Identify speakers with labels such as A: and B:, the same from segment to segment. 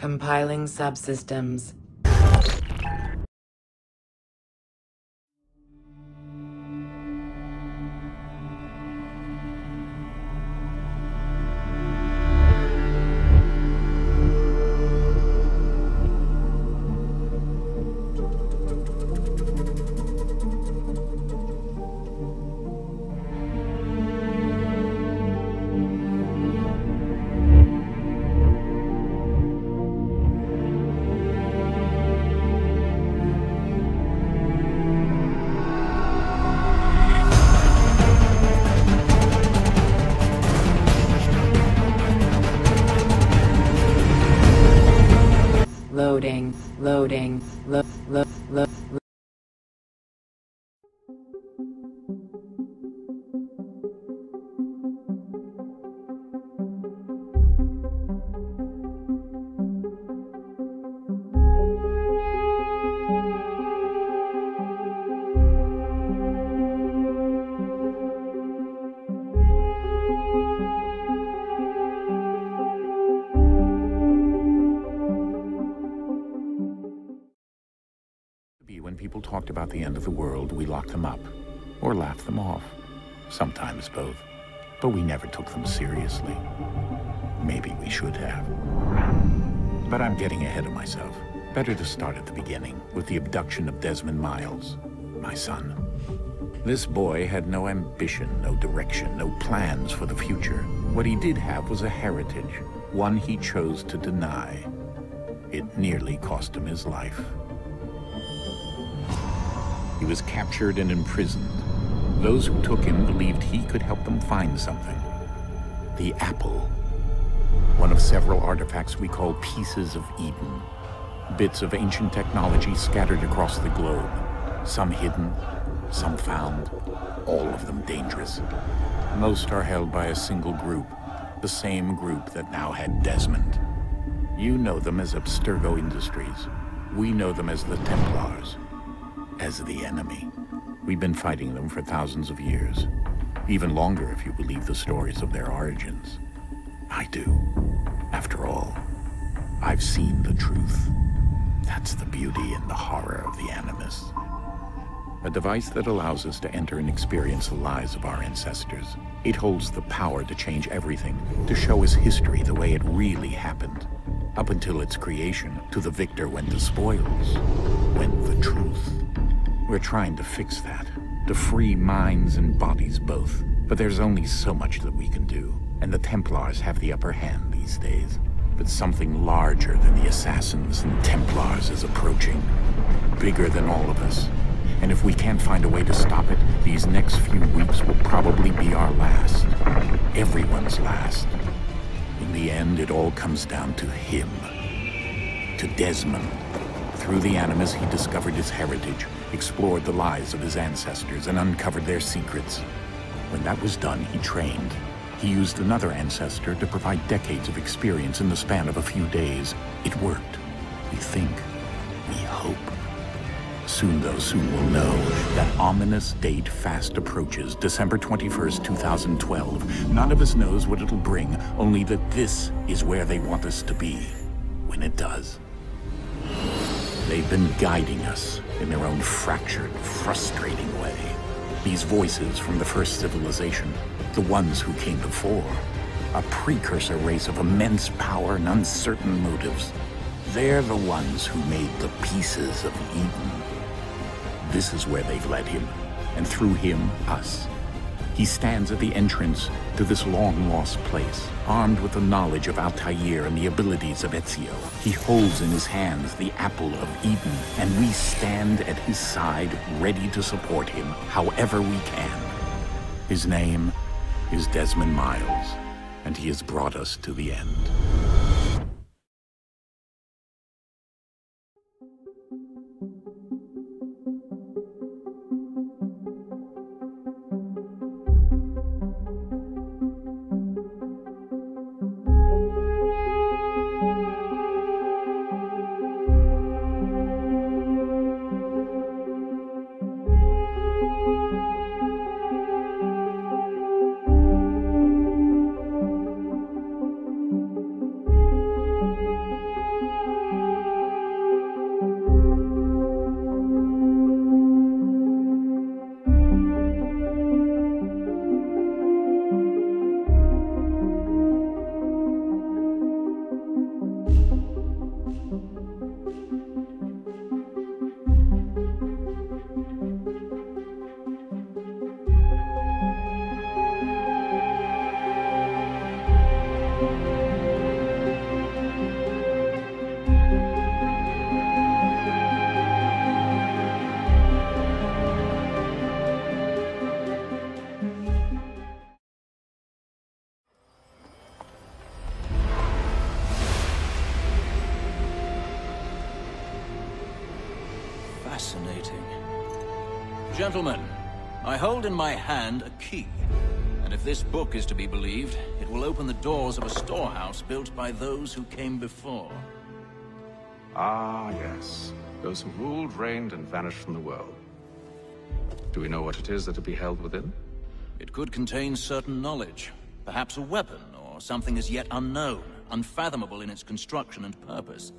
A: Compiling subsystems. Loading.
B: When people talked about the end of the world, we locked them up, or laughed them off. Sometimes both. But we never took them seriously. Maybe we should have. But I'm getting ahead of myself. Better to start at the beginning, with the abduction of Desmond Miles, my son. This boy had no ambition, no direction, no plans for the future. What he did have was a heritage, one he chose to deny. It nearly cost him his life. He was captured and imprisoned. Those who took him believed he could help them find something. The apple. One of several artifacts we call pieces of Eden. Bits of ancient technology scattered across the globe. Some hidden, some found, all of them dangerous. Most are held by a single group, the same group that now had Desmond. You know them as Abstergo Industries. We know them as the Templars. As the enemy. We've been fighting them for thousands of years. Even longer if you believe the stories of their origins. I do. After all, I've seen the truth. That's the beauty and the horror of the Animus. A device that allows us to enter and experience the lives of our ancestors. It holds the power to change everything, to show us history the way it really happened. Up until its creation, to the victor went the spoils, went the truth. We're trying to fix that, to free minds and bodies both. But there's only so much that we can do, and the Templars have the upper hand these days. But something larger than the Assassins and Templars is approaching, bigger than all of us. And if we can't find a way to stop it, these next few weeks will probably be our last. Everyone's last. In the end, it all comes down to him. To Desmond. Through the Animus, he discovered his heritage, explored the lives of his ancestors, and uncovered their secrets. When that was done, he trained. He used another ancestor to provide decades of experience in the span of a few days. It worked. We think. We hope. Soon, though, soon we'll know. That ominous date fast approaches, December 21st, 2012. None of us knows what it'll bring, only that this is where they want us to be, when it does. They've been guiding us in their own fractured, frustrating way. These voices from the first civilization, the ones who came before, a precursor race of immense power and uncertain motives. They're the ones who made the pieces of Eden. This is where they've led him, and through him, us. He stands at the entrance to this long-lost place, armed with the knowledge of Altair and the abilities of Ezio. He holds in his hands the apple of Eden, and we stand at his side, ready to support him however we can. His name is Desmond Miles, and he has brought us to the end.
C: Fascinating. Gentlemen, I hold in my hand a key. And if this book is to be believed, it will open the doors of a storehouse built by those who came before.
D: Ah, yes. Those who ruled, reigned, and vanished from the world. Do we know what it is that will be held within?
C: It could contain certain knowledge. Perhaps a weapon, or something as yet unknown, unfathomable in its construction and purpose.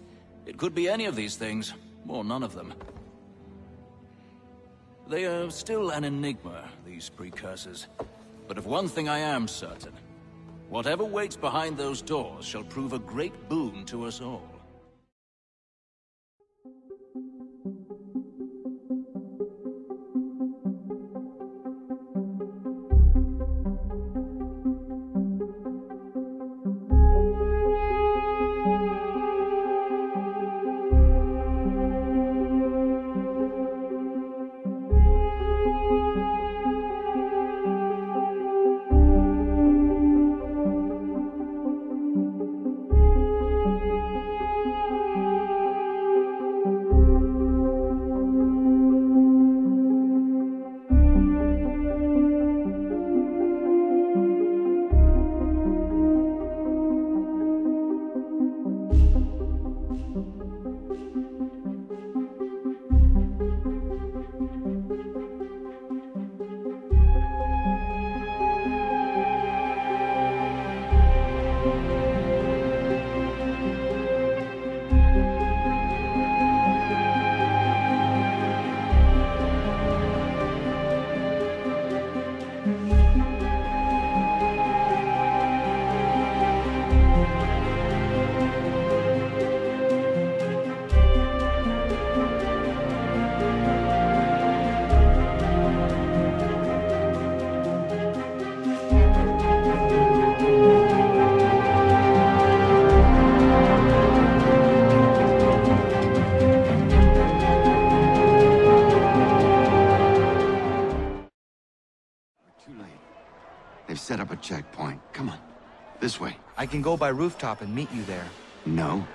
C: It could be any of these things, or none of them. They are still an enigma, these precursors. But of one thing I am certain. Whatever waits behind those doors shall prove a great boon to us all.
E: They've set up a checkpoint. Come on. This way.
F: I can go by rooftop and meet you there.
E: No.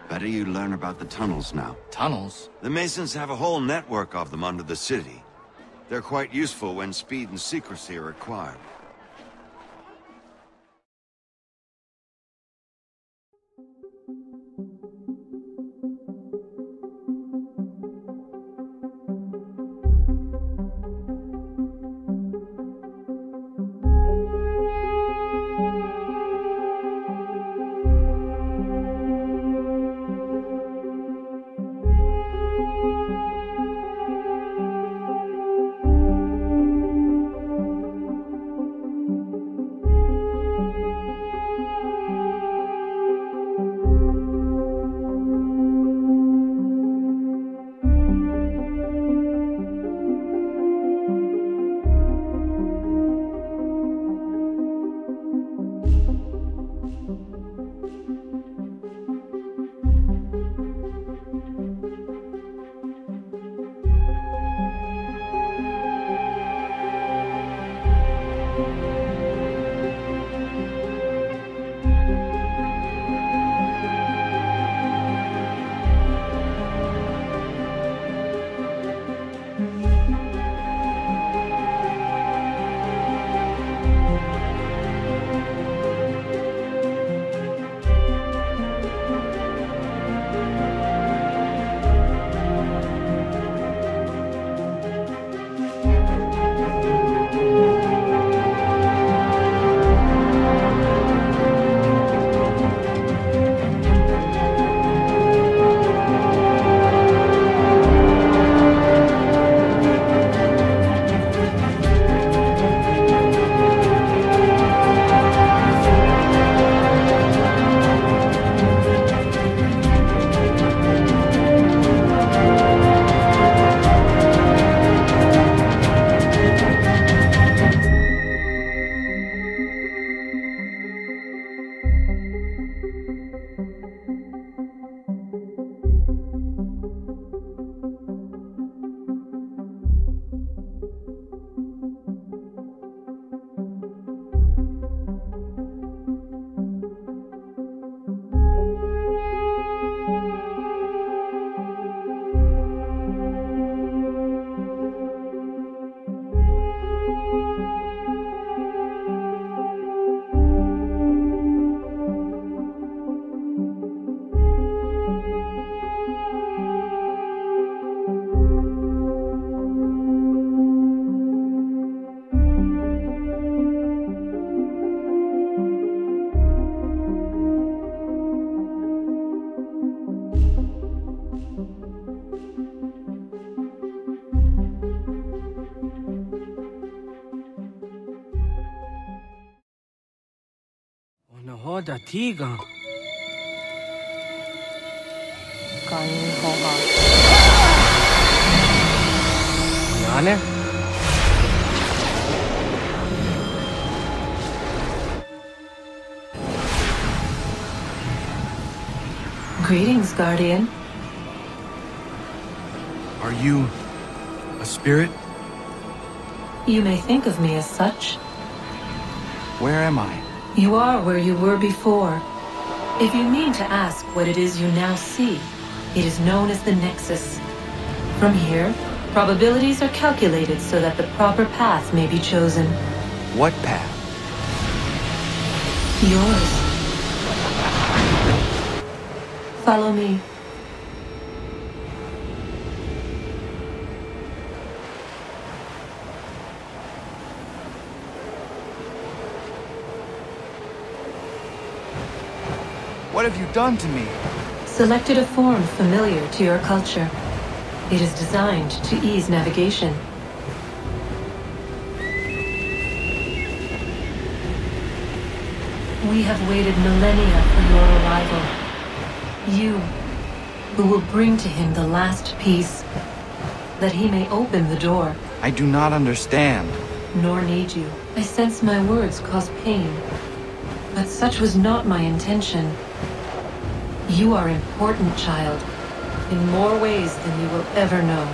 E: Better you learn about the tunnels now.
F: Tunnels?
E: The Masons have a whole network of them under the city. They're quite useful when speed and secrecy are required.
G: da tiga. Yane?
H: Greetings, Guardian.
F: Are you a spirit?
H: You may think of me as such.
F: Where am I?
H: You are where you were before. If you mean to ask what it is you now see, it is known as the Nexus. From here, probabilities are calculated so that the proper path may be chosen.
F: What path?
H: Yours. Follow me.
F: What have you done to me?
H: Selected a form familiar to your culture. It is designed to ease navigation. We have waited millennia for your arrival. You, who will bring to him the last piece, that he may open the door.
F: I do not understand.
H: Nor need you. I sense my words cause pain. But such was not my intention. You are important, child, in more ways than you will ever know.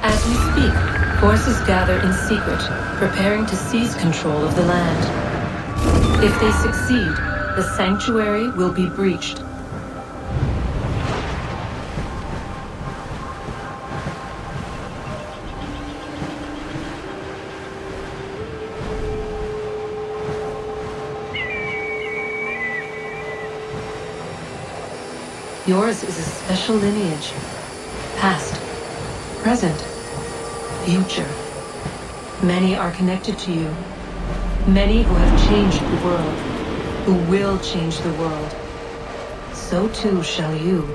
H: As we speak, forces gather in secret, preparing to seize control of the land. If they succeed, the sanctuary will be breached. Yours is a special lineage. Past, present, future. Many are connected to you. Many who have changed the world, who will change the world. So too shall you.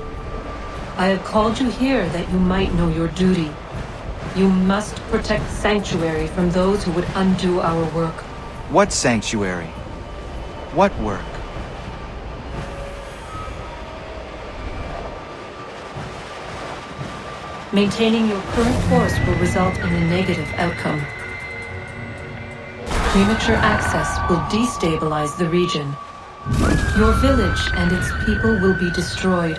H: I have called you here that you might know your duty. You must protect Sanctuary from those who would undo our work.
F: What sanctuary? What work?
H: Maintaining your current course will result in a negative outcome. Premature access will destabilize the region. Your village and its people will be destroyed.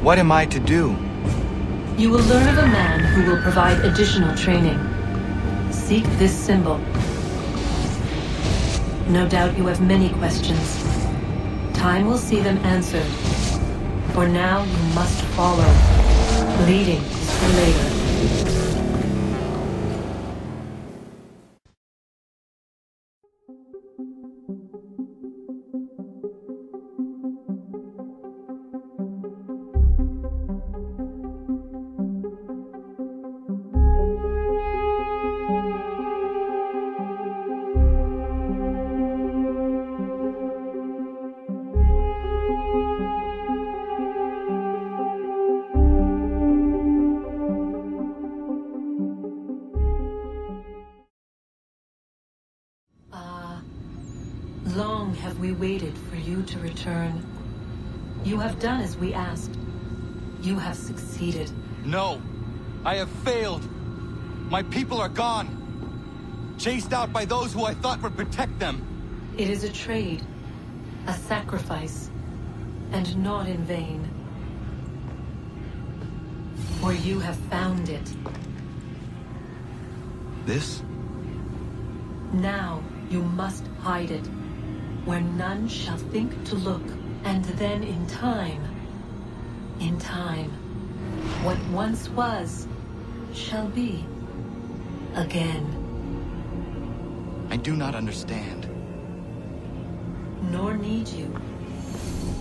F: What am I to do?
H: You will learn of a man who will provide additional training. Seek this symbol. No doubt you have many questions. Time will see them answered. For now, you must follow. Leading is for later. Long have we waited for you to return. You have done as we asked. You have succeeded.
F: No! I have failed! My people are gone! Chased out by those who I thought would protect them!
H: It is a trade, a sacrifice, and not in vain. For you have found it.
F: This?
H: Now you must hide it, where none shall think to look, and then in time, what once was, shall be, again.
F: I do not understand.
H: Nor need you.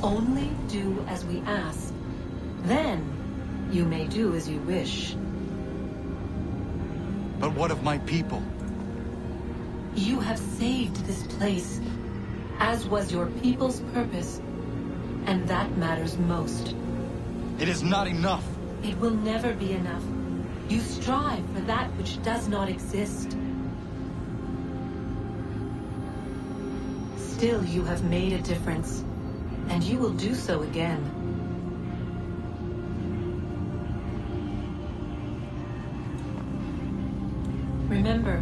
H: Only do as we ask. Then, you may do as you wish.
F: But what of my people?
H: You have saved this place. as was your people's purpose, and that matters most.
F: It is not enough.
H: It will never be enough. You strive for that which does not exist. Still, you have made a difference, and you will do so again. Remember,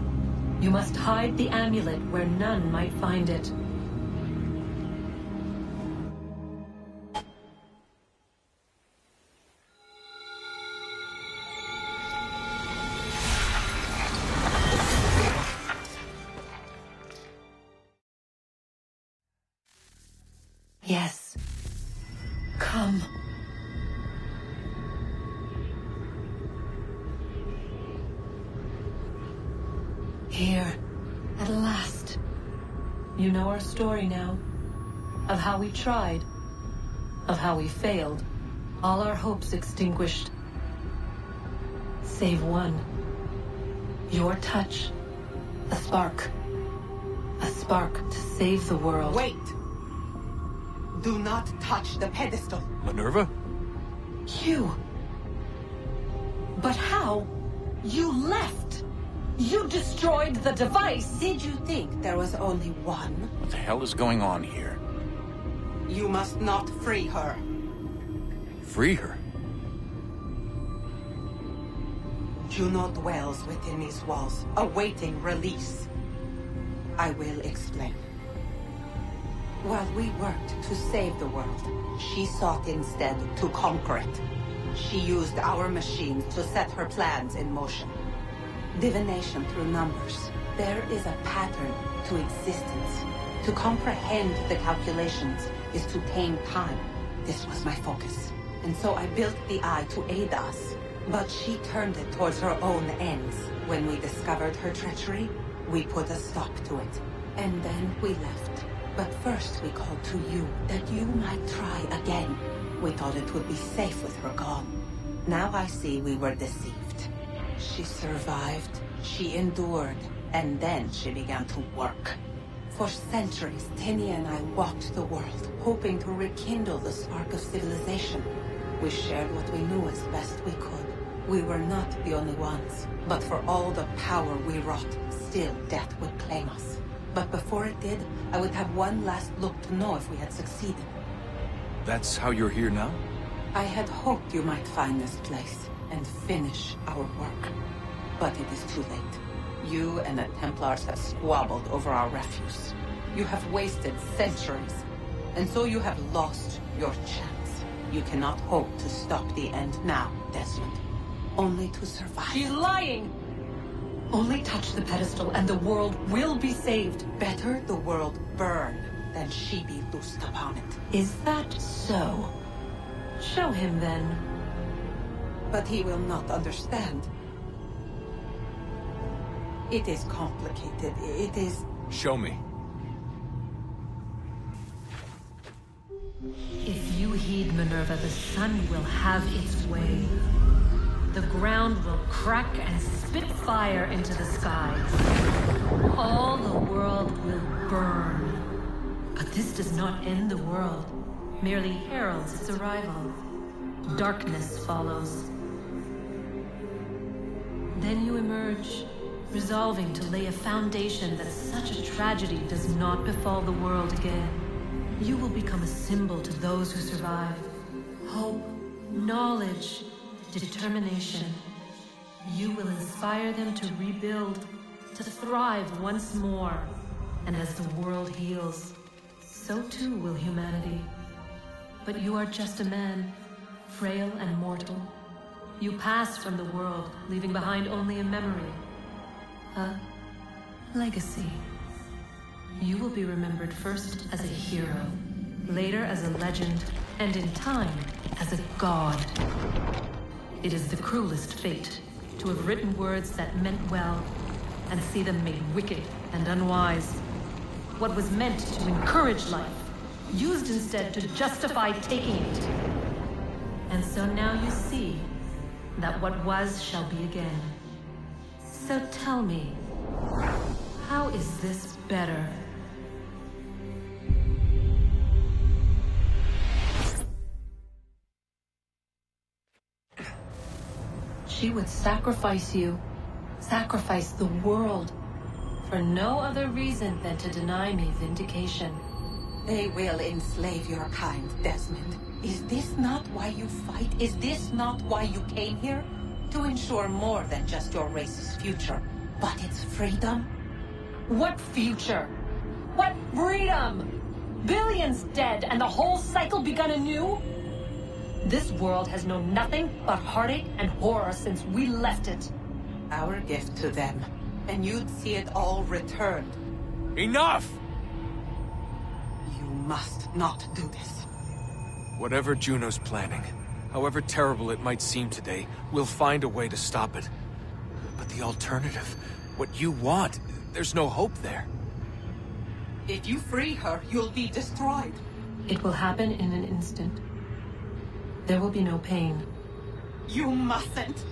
H: you must hide the amulet where none might find it. Yes. Come. Here, at last. You know our story now. Of how we tried. Of how we failed. All our hopes extinguished. Save one. Your touch. A spark. A spark to save the world.
I: Wait! Do not touch the pedestal.
F: Minerva?
H: You. But how? You left. You destroyed the device.
I: Did you think there was only one?
B: What the hell is going on here?
I: You must not free her.
F: Free her?
I: Juno dwells within these walls, awaiting release. I will explain. While we worked to save the world, she sought instead to conquer it. She used our machines to set her plans in motion. Divination through numbers. There is a pattern to existence. To comprehend the calculations is to tame time. This was my focus. And so I built the eye to aid us. But she turned it towards her own ends. When we discovered her treachery, we put a stop to it. And then we left. But first we called to you, that you might try again. We thought it would be safe with her gone. Now I see we were deceived. She survived, she endured, and then she began to work. For centuries, Tinia and I walked the world, hoping to rekindle the spark of civilization. We shared what we knew as best we could. We were not the only ones, but for all the power we wrought, still death would claim us. But before it did, I would have one last look to know if we had succeeded.
F: That's how you're here now?
I: I had hoped you might find this place and finish our work. But it is too late. You and the Templars have squabbled over our refuse. You have wasted centuries, and so you have lost your chance. You cannot hope to stop the end now, Desmond. Only to survive.
H: She's lying! Only touch the pedestal and the world will be saved.
I: Better the world burn than she be loosed upon it.
H: Is that so? Show him then.
I: But he will not understand. It is complicated. It is...
F: Show me.
H: If you heed Minerva, the sun will have its way. The ground will crack and spit fire into the skies. All the world will burn. But this does not end the world, merely heralds its arrival. Darkness follows. Then you emerge, resolving to lay a foundation that such a tragedy does not befall the world again. You will become a symbol to those who survive. Hope, knowledge, determination. You will inspire them to rebuild, to thrive once more. And as the world heals, so too will humanity. But you are just a man, frail and mortal. You pass from the world, leaving behind only a memory. A legacy. You will be remembered first as a hero, later as a legend, and in time, as a god. It is the cruelest fate, to have written words that meant well, and see them made wicked and unwise. What was meant to encourage life, used instead to justify taking it. And so now you see that what was shall be again. So tell me, how is this better? She would sacrifice you, sacrifice the world, for no other reason than to deny me vindication.
I: They will enslave your kind, Desmond. Is this not why you fight? Is this not why you came here? To ensure more than just your race's future, but its freedom?
H: What future? What freedom? Billions dead and the whole cycle begun anew? This world has known nothing but heartache and horror since we left it.
I: Our gift to them, and you'd see it all returned.
F: Enough!
I: You must not do this.
F: Whatever Juno's planning, however terrible it might seem today, we'll find a way to stop it. But the alternative, what you want, there's no hope there.
I: If you free her, you'll be destroyed.
H: It will happen in an instant. There will be no pain.
I: You mustn't.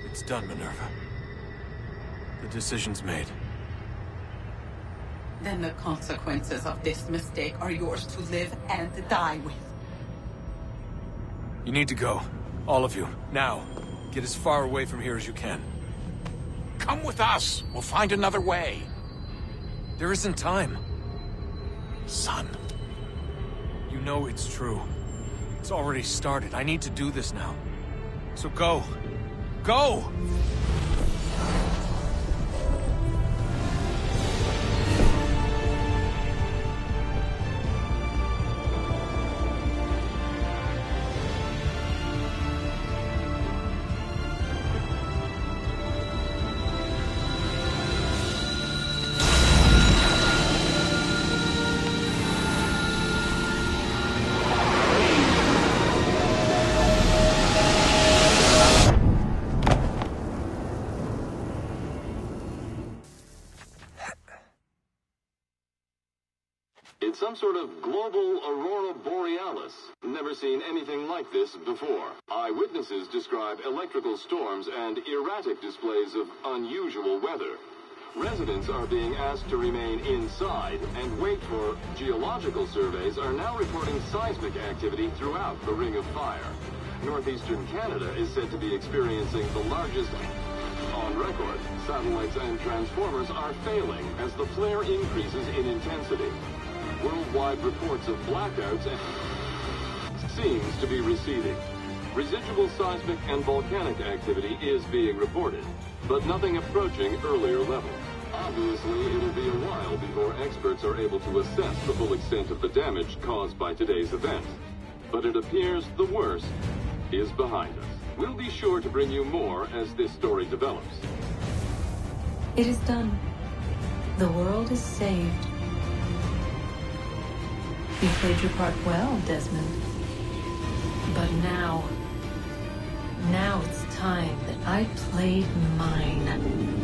F: It's done, Minerva. The decision's made.
I: Then the consequences of this mistake are yours to live and die with.
F: You need to go. All of you. Now. Get as far away from here as you can.
B: Come with us. We'll find another way.
F: There isn't time.
B: Son.
F: You know it's true. It's already started. I need to do this now. So go. Go!
J: It's some sort of global aurora borealis. Never seen anything like this before. Eyewitnesses describe electrical storms and erratic displays of unusual weather. Residents are being asked to remain inside and wait for geological surveys are now reporting seismic activity throughout the Ring of Fire. Northeastern Canada is said to be experiencing the largest on record. Satellites and transformers are failing as the flare increases in intensity. Worldwide reports of blackouts seems to be receding. Residual seismic and volcanic activity is being reported, but nothing approaching earlier levels. Obviously, it'll be a while before experts are able to assess the full extent of the damage caused by today's event. But it appears the worst is behind us. We'll be sure to bring you more as this story develops.
H: It is done. The world is saved. You played your part well, Desmond. But now it's time that I played mine.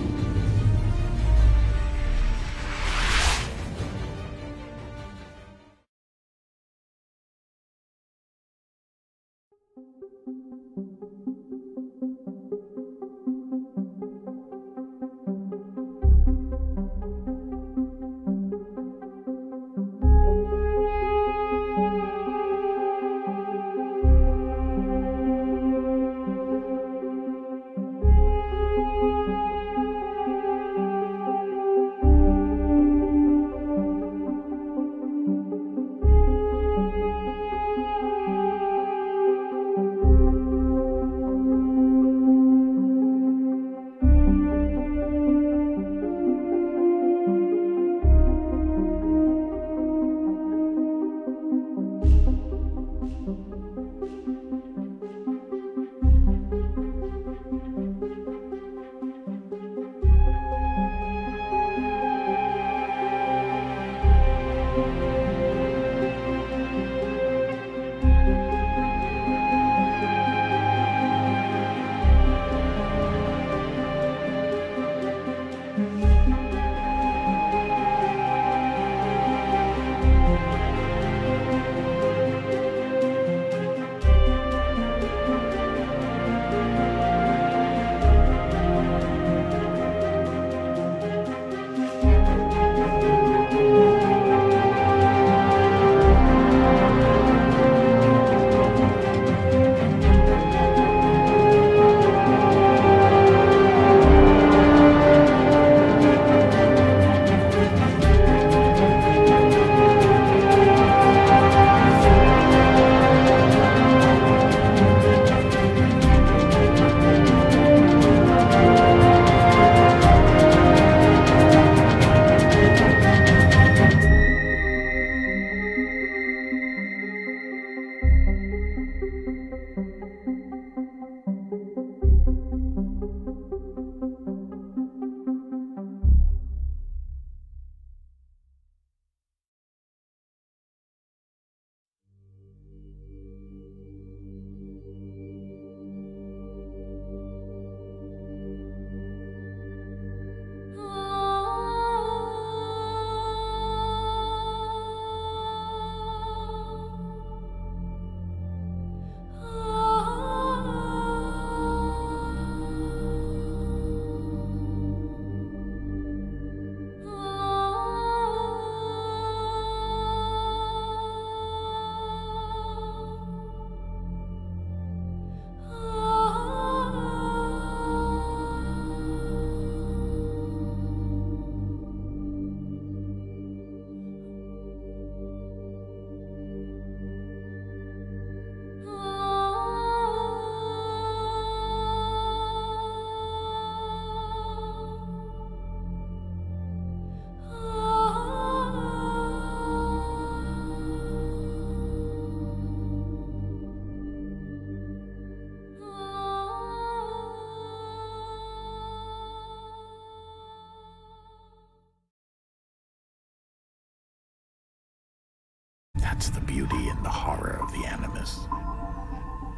B: That's the beauty and the horror of the Animus.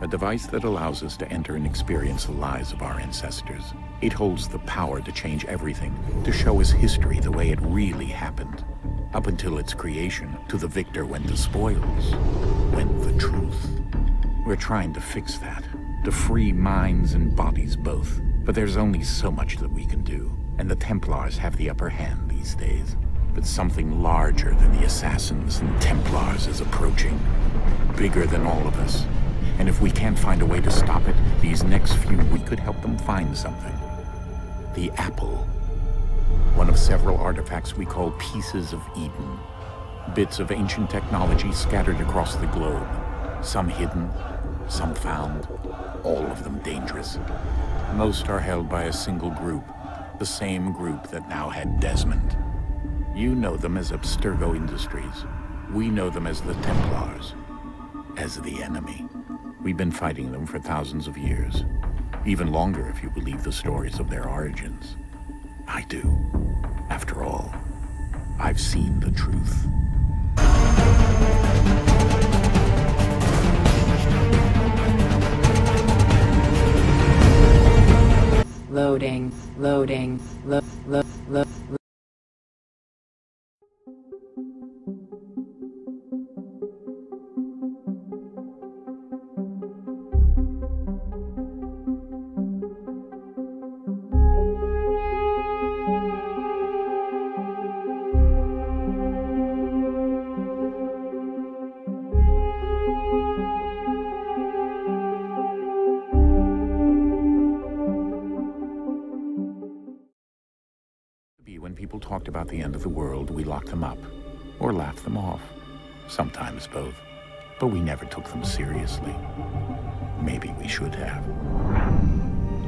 B: A device that allows us to enter and experience the lives of our ancestors. It holds the power to change everything, to show us history the way it really happened. Up until its creation, to the victor went the spoils, went the truth. We're trying to fix that, to free minds and bodies both. But there's only so much that we can do, and the Templars have the upper hand these days. But something larger than the Assassins and Templars is approaching, bigger than all of us. And if we can't find a way to stop it, these next few, we could help them find something. The apple. One of several artifacts we call pieces of Eden. Bits of ancient technology scattered across the globe. Some hidden, some found, all of them dangerous. Most are held by a single group, the same group that now had Desmond. You know them as Abstergo Industries. We know them as the Templars, as the enemy. We've been fighting them for thousands of years. Even longer if you believe the stories of their origins. I do. After all, I've seen the truth.
A: Loading, loading, lo.
B: When people talked about the end of the world, we locked them up, or laughed them off. Sometimes both. But we never took them seriously. Maybe we should have.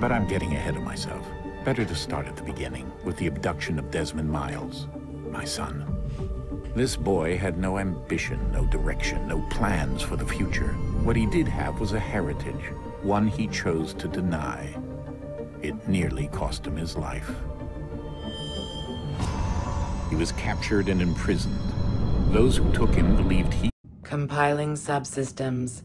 B: But I'm getting ahead of myself. Better to start at the beginning, with the abduction of Desmond Miles, my son. This boy had no ambition, no direction, no plans for the future. What he did have was a heritage, one he chose to deny. It nearly cost him his life. He was captured and imprisoned. Those who took him believed he...
A: Compiling subsystems.